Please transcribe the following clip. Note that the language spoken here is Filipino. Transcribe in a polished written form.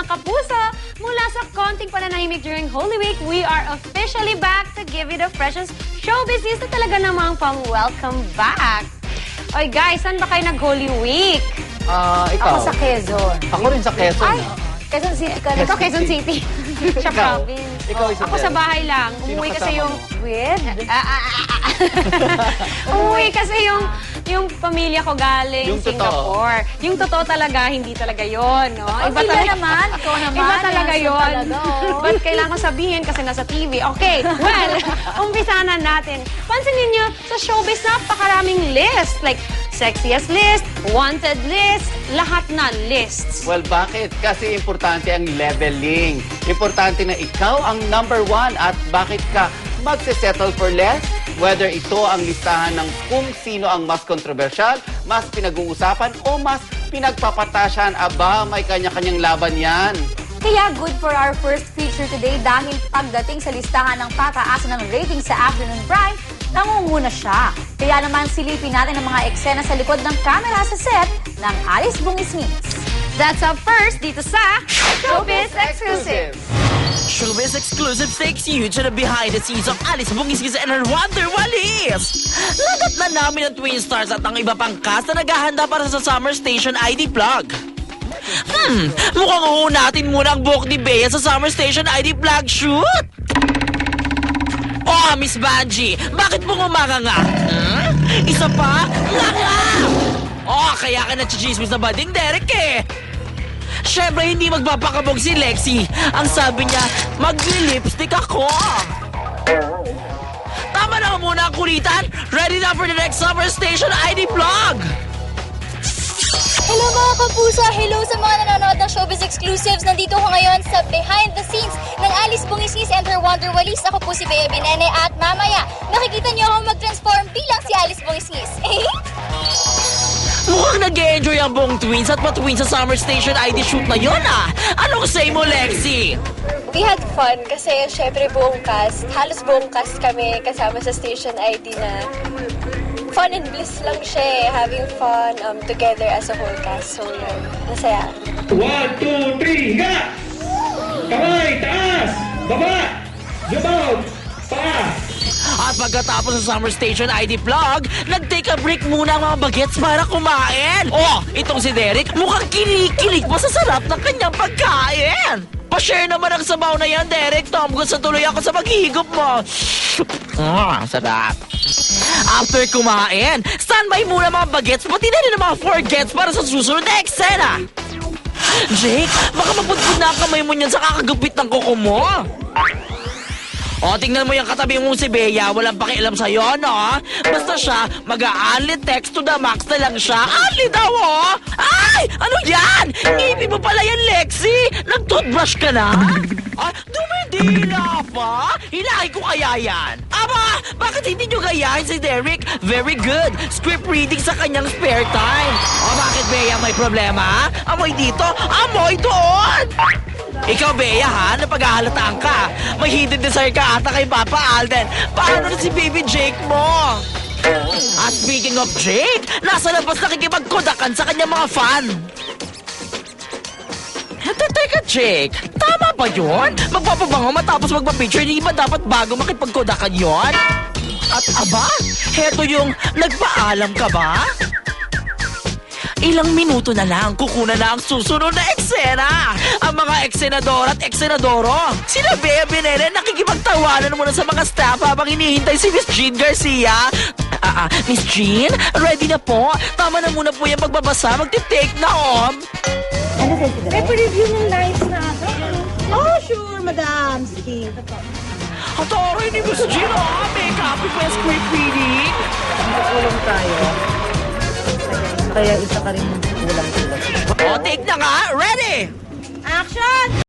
mga kapuso! Mula sa konting pananahimik during Holy Week, we are officially back to give you the freshest showbiz news na talaga namang pang-welcome back. Oy guys, saan ba kayo nag-Holy Week? Ikaw. Ako sa Quezon. Ako rin sa Quezon. Ay, Quezon City ka. Ikaw, Quezon City. Sa Ikaw? province. Ikaw, Isabel. Ako sa bahay lang. Sino Umuwi kasi kasama yung... mo? With? Umuwi kasi yung pamilya ko galing Yung totoo. Singapore. Yung totoo talaga, hindi talaga yon, no? Iba naman. Ikaw naman. Iba talaga Yes, yun. talaga, oh. But kailangan ko sabihin kasi nasa TV. Okay, well, umpisa na natin. Pansin ninyo, sa showbiz, napakaraming list. Like, sexiest list, wanted list, lahat na lists. Well, bakit? Kasi importante ang leveling. Importante na ikaw ang number one at bakit ka magse-settle for less? Whether ito ang listahan ng kung sino ang mas kontrobersyal, mas pinag-uusapan o mas pinagpapatasyan, aba, may kanya-kanyang laban yan. Kaya good for our first feature today dahil pagdating sa listahan ng pataasan ng rating sa Afternoon Prime, nangunguna siya. Kaya naman silipin natin ang mga eksena sa likod ng camera sa set ng Alice Bungisngis. That's up first dito sa Showbiz Exclusive. Showbiz Exclusive takes you to the behind the scenes of Alice Bungisngis and her Wonder Walis. Lagat na namin ang Twin Stars at ang iba pang cast na naghahanda para sa Summer Station ID Vlog. Mukhang uunatin muna ang buhok ni Bea sa Summer Station ID Vlog shoot. Oh, Miss Banji, bakit mo ngumanga? Isa pa? Nga! Oh, kaya ka nachichismis na bading Derek eh. Siyempre, hindi magpapakabog si Lexi. Ang sabi niya, magli-lipstick ako. Tama na muna ang kulitan. Ready na for the next Summer Station ID Vlog. Hello mga kapuso! Hello sa mga nanonood ng Showbiz Exclusives! Nandito ko ngayon sa behind the scenes ng Alice Bungisngis and her Wonder Walis. Ako po si Bea Binene at mamaya makikita niyo ako mag-transform bilang si Alice Bungisngis. Mukhang nag-e-enjoy ang buong Twins at pa-Twins sa Summer Station ID shoot na yun ah. Anong say mo, Lexi? We had fun kasi syempre buong cast, halos buong cast kami kasama sa Station ID na fun and bliss lang siya eh. Having fun together as a whole cast. So yun, masaya. 1, 2, 3, higa! Kamay, taas! Baba! Zoom out! Pa! At pagkatapos sa Summer Station ID Vlog, nag-take a break muna ang mga bagets para kumain. Oh, itong si Derek mukhang kinikilig pa sa sarap ng kanyang pagkain. Pa-share naman ang sabaw na yan, Derek. Tom, gusto tuloy ako sa paghihigop mo. Sarap. After kumain, standby muna mga bagets, pati na rin ang mga forgets para sa susunod na eksena. Jake, baka mapudpud na ang kamay mo niyan sa kakagupit ng kuko mo. O, tingnan mo yung katabi mong si Bea, walang pakialam sa'yo, no? Basta siya, mag-a-only text to the max na lang siya. Only daw, oh! Ay! Ano yan? Ngipin mo pala yan, Lexi! Nag-toothbrush ka na? Ah, dumidila pa? Hilahin ko kaya yan? Aba, bakit hindi nyo gayahin si Derek? Very good. Script reading sa kanyang spare time. O, bakit, Bea, may problema? Amoy dito, amoy doon! Ikaw, Bea, ha? Napaghahalataan ka. May hidden desire ka ata kay Papa Alden. Paano na si Baby Jake mo? At speaking of Jake, nasa labas nakikipagkudakan sa kanyang mga fan. Teka, Jake. Tama ba yun? Magpapabango matapos magpa-picture, hindi ba dapat bago makipagkudakan yon? At aba, heto yung nagpaalam ka ba? Ilang minuto na lang, kukunan na ang susunod na eksena. Ang mga eksenador at eksenadoro. Sila Bea Binene nakikipagtawanan muna sa mga staff habang hinihintay si Miss Jean Garcia. Miss Jean, ready na po. Tama na muna po yung pagbabasa. Magti-take na, om. Review ng lines na ako. Oh, sure, madam. Sige. Ang taray ni Miss Jean, oh. May copy pa yung script reading. Tulong tayo. Kaya isa ka rin ulang tulad. O, take na nga. Ready? Action!